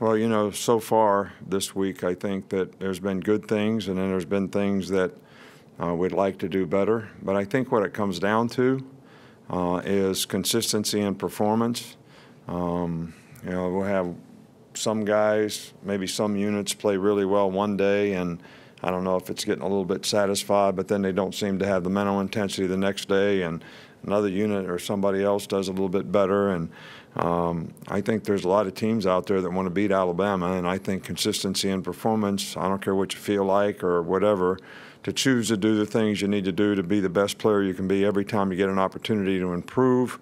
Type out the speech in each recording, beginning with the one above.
Well, so far this week, I think that there's been good things, and then there's been things that we'd like to do better. But I think what it comes down to is consistency and performance. We'll have some guys, maybe some units play really well one day, and I don't know if it's getting a little bit satisfied, but then they don't seem to have the mental intensity the next day, and another unit or somebody else does a little bit better. And I think there's a lot of teams out there that want to beat Alabama, and I think consistency and performance, I don't care what you feel like or whatever, to choose to do the things you need to do to be the best player you can be every time you get an opportunity to improve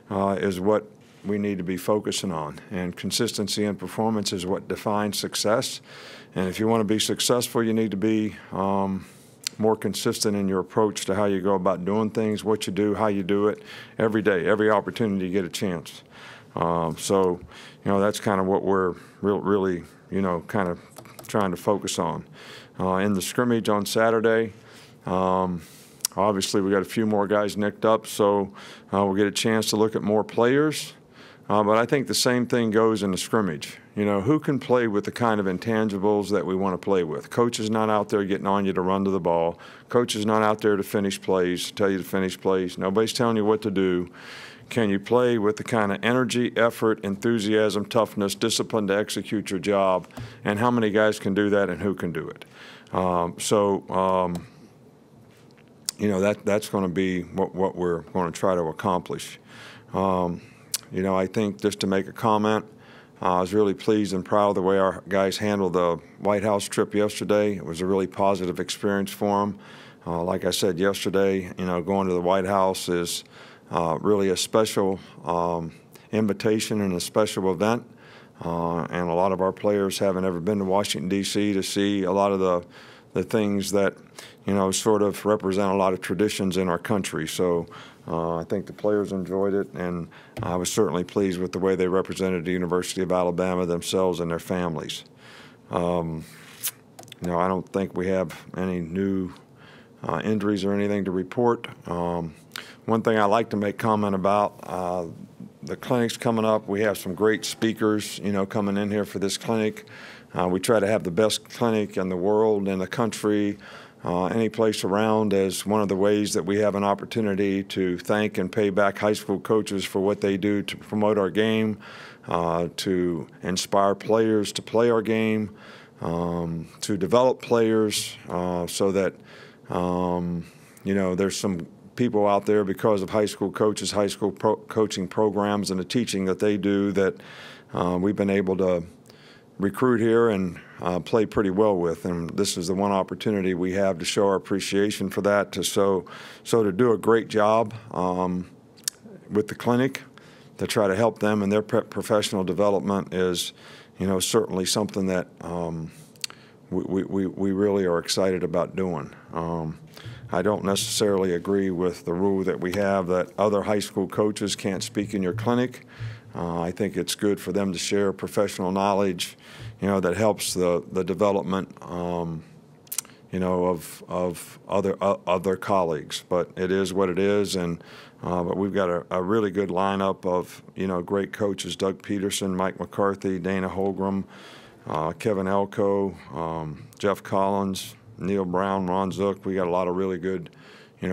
is what we need to be focusing on. And consistency and performance is what defines success. And if you want to be successful, you need to be more consistent in your approach to how you go about doing things, what you do, how you do it, every day, every opportunity you get a chance. So that's kind of what we're really, kind of trying to focus on. In the scrimmage on Saturday, obviously we got a few more guys nicked up, so we'll get a chance to look at more players. But I think the same thing goes in the scrimmage. Who can play with the kind of intangibles that we want to play with? Coach is not out there getting on you to run to the ball. Coach is not out there to finish plays, tell you to finish plays. Nobody's telling you what to do. Can you play with the kind of energy, effort, enthusiasm, toughness, discipline to execute your job? And how many guys can do that, and who can do it? That's going to be what we're going to try to accomplish. I think just to make a comment, I was really pleased and proud of the way our guys handled the White House trip yesterday. It was a really positive experience for them. Like I said yesterday, going to the White House is really a special invitation and a special event. And a lot of our players haven't ever been to Washington, D.C. to see a lot of the things that, sort of represent a lot of traditions in our country. So I think the players enjoyed it, and I was certainly pleased with the way they represented the University of Alabama, themselves and their families. I don't think we have any new injuries or anything to report. One thing I like to make comment about, the clinic's coming up. We have some great speakers, coming in here for this clinic. We try to have the best clinic in the world, in the country, any place around, as one of the ways that we have an opportunity to thank and pay back high school coaches for what they do to promote our game, to inspire players to play our game, to develop players so that, there's some people out there because of high school coaches, high school coaching programs, and the teaching that they do that we've been able to recruit here and play pretty well with. And this is the one opportunity we have to show our appreciation for that, so to do a great job with the clinic, to try to help them in their professional development is, certainly something that we really are excited about doing. I don't necessarily agree with the rule that we have that other high school coaches can't speak in your clinic. I think it's good for them to share professional knowledge, that helps the development, of other colleagues. But it is what it is, and but we've got a really good lineup of great coaches: Doug Peterson, Mike McCarthy, Dana Holgram, Kevin Elko, Jeff Collins, Neil Brown, Ron Zook. We got a lot of really good,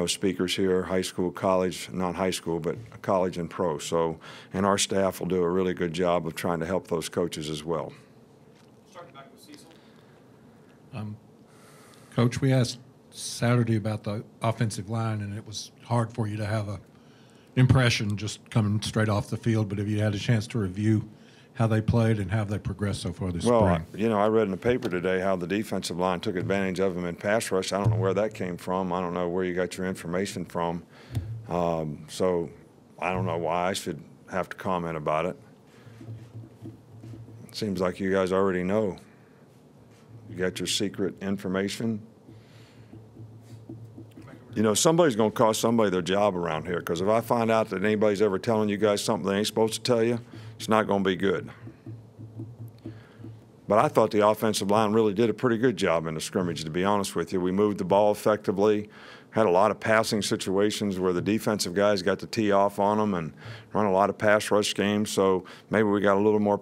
speakers here, high school, college, not high school, but college and pro. So, and our staff will do a really good job of trying to help those coaches as well. Starting back with Cecil. Coach, we asked Saturday about the offensive line, and it was hard for you to have an impression just coming straight off the field, but have you had a chance to review how they played and how they progressed so far this spring? I read in the paper today how the defensive line took advantage of them in pass rush. I don't know where that came from. I don't know where you got your information from. So I don't know why I should have to comment about it. It seems like you guys already know. You got your secret information. Somebody's going to cost somebody their job around here, because if I find out that anybody's ever telling you guys something they ain't supposed to tell you, it's not going to be good. But I thought the offensive line really did a pretty good job in the scrimmage, to be honest with you. We moved the ball effectively, had a lot of passing situations where the defensive guys got to tee off on them and run a lot of pass rush games. So maybe we got a little more,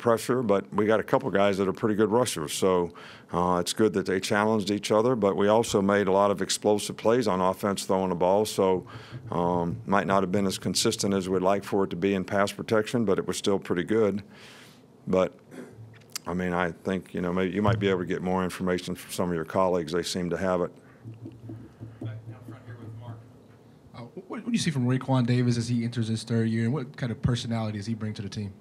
pressure, but we got a couple guys that are pretty good rushers. So it's good that they challenged each other, but we also made a lot of explosive plays on offense throwing the ball. So might not have been as consistent as we'd like for it to be in pass protection, but it was still pretty good. But I mean, I think, maybe you might be able to get more information from some of your colleagues. They seem to have it. Back down front here with Mark. What do you see from Raekwon Davis as he enters his third year, and what kind of personality does he bring to the team?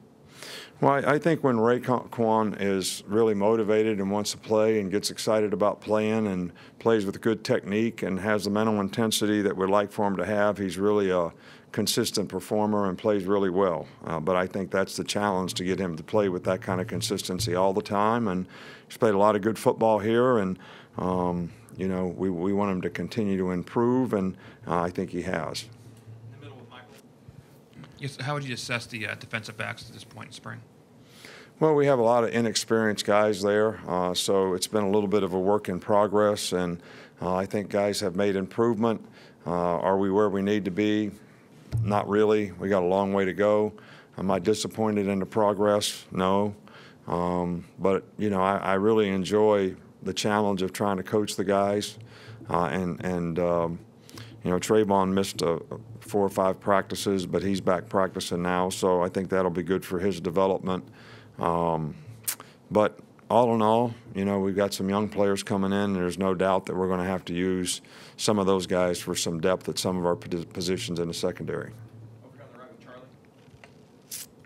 Well, I think when Raekwon is really motivated and wants to play and gets excited about playing and plays with good technique and has the mental intensity that we'd like for him to have, he's really a consistent performer and plays really well. But I think that's the challenge, to get him to play with that kind of consistency all the time. And he's played a lot of good football here, and we want him to continue to improve, and I think he has. In the middle with Michael. Yes, how would you assess the defensive backs at this point in spring? Well, we have a lot of inexperienced guys there, so it's been a little bit of a work in progress, and I think guys have made improvement. Are we where we need to be? Not really. We got a long way to go. Am I disappointed in the progress? No. But, I really enjoy the challenge of trying to coach the guys. Trayvon missed 4 or 5 practices, but he's back practicing now, so I think that'll be good for his development. But all in all, we've got some young players coming in. There's no doubt that we're going to have to use some of those guys for some depth at some of our positions in the secondary. Over here on the right with Charlie.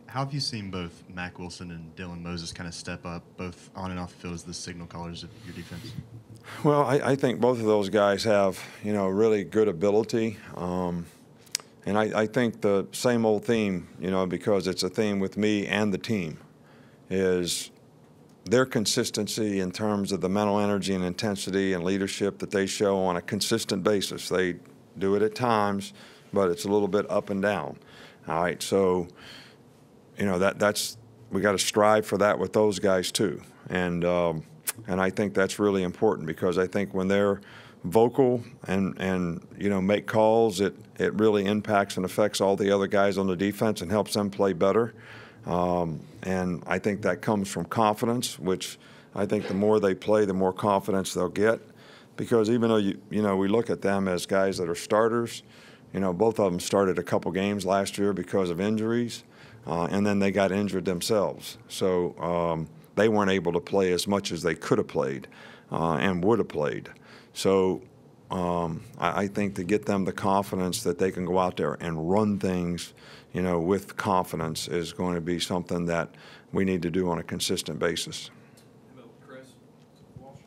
How have you seen both Mack Wilson and Dylan Moses kind of step up, both on and off the field, as the signal callers of your defense? Well, I think both of those guys have, really good ability. And I think the same old theme, because it's a theme with me and the team, is their consistency in terms of the mental energy and intensity and leadership that they show on a consistent basis. They do it at times, but it's a little bit up and down. All right, so that's we got to strive for that with those guys too, and I think that's really important, because I think when they're vocal and make calls, it really impacts and affects all the other guys on the defense and helps them play better. And I think that comes from confidence, which I think the more they play, the more confidence they'll get. Because even though we look at them as guys that are starters, both of them started a couple games last year because of injuries, and then they got injured themselves. So they weren't able to play as much as they could have played and would have played. So I think to get them the confidence that they can go out there and run things, with confidence, is going to be something that we need to do on a consistent basis. In the middle with Chris. Walsh.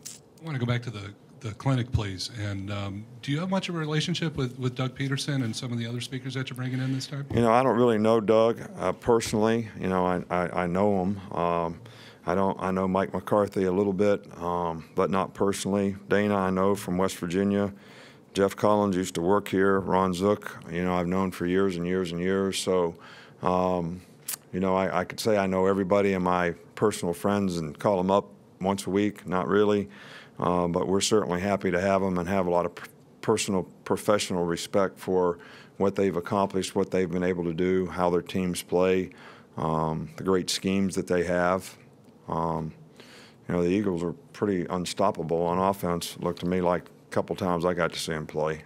I want to go back to the clinic, please. And do you have much of a relationship with Doug Peterson and some of the other speakers that you're bringing in this time? I don't really know Doug personally. I know him. I know Mike McCarthy a little bit, but not personally. Dana I know from West Virginia. Jeff Collins used to work here. Ron Zook, I've known for years and years and years. So, I could say I know everybody and my personal friends and call them up once a week. Not really, but we're certainly happy to have them and have a lot of professional respect for what they've accomplished, what they've been able to do, how their teams play, the great schemes that they have. The Eagles are pretty unstoppable on offense. Looked to me like a couple times I got to see them play.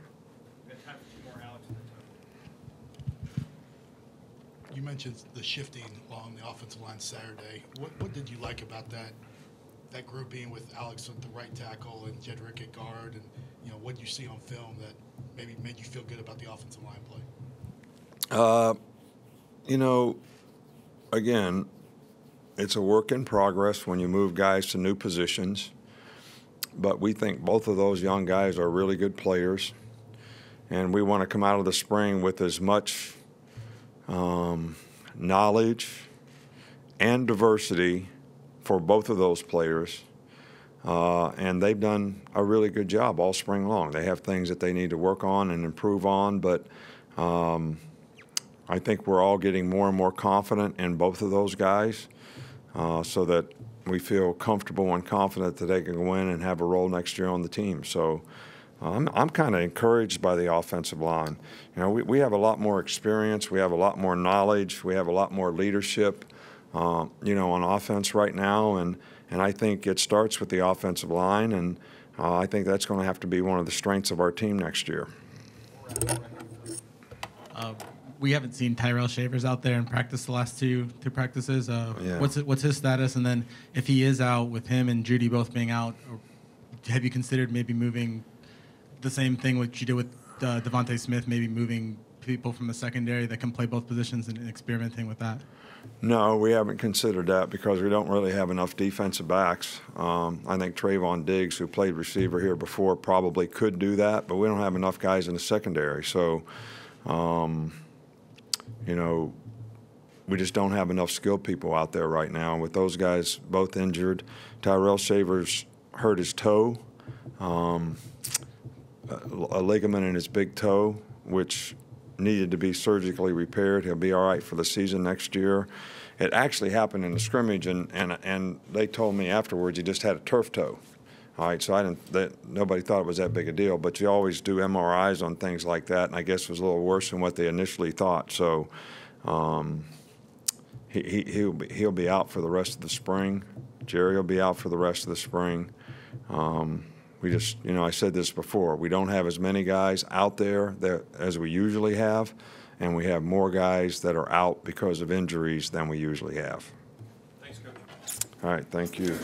We've got time for 2 more, Alex, and then Tony. You mentioned the shifting along the offensive line Saturday. What did you like about that grouping with Alex at the right tackle and Jedrick at guard, and what you see on film that maybe made you feel good about the offensive line play? Again, it's a work in progress when you move guys to new positions. But we think both of those young guys are really good players. And we want to come out of the spring with as much knowledge and diversity for both of those players. And they've done a really good job all spring long. They have things that they need to work on and improve on, but I think we're all getting more and more confident in both of those guys, so that we feel comfortable and confident that they can go in and have a role next year on the team. So I'm kind of encouraged by the offensive line. We have a lot more experience. We have a lot more knowledge. We have a lot more leadership. you know, on offense right now, and I think it starts with the offensive line, and I think that's going to have to be one of the strengths of our team next year. We haven't seen Tyrell Shavers out there in practice the last two practices. Yeah. What's his status? And then if he is out, with him and Judy both being out, have you considered maybe moving the same thing what you did with Devontae Smith, maybe moving people from the secondary that can play both positions and experimenting with that? No, we haven't considered that because we don't really have enough defensive backs. I think Trayvon Diggs, who played receiver here before, probably could do that, but we don't have enough guys in the secondary. So, you know, we just don't have enough skilled people out there right now. With those guys both injured, Tyrell Shavers hurt his toe, a ligament in his big toe, which needed to be surgically repaired. He'll be all right for the season next year. It actually happened in the scrimmage, and they told me afterwards he just had a turf toe. All right, so nobody thought it was that big a deal, but you always do MRIs on things like that, and I guess it was a little worse than what they initially thought. So he'll be out for the rest of the spring. Jerry will be out for the rest of the spring. We just, you know, I said this before, we don't have as many guys out there as we usually have, and we have more guys that are out because of injuries than we usually have. Thanks, Coach. All right, thank you.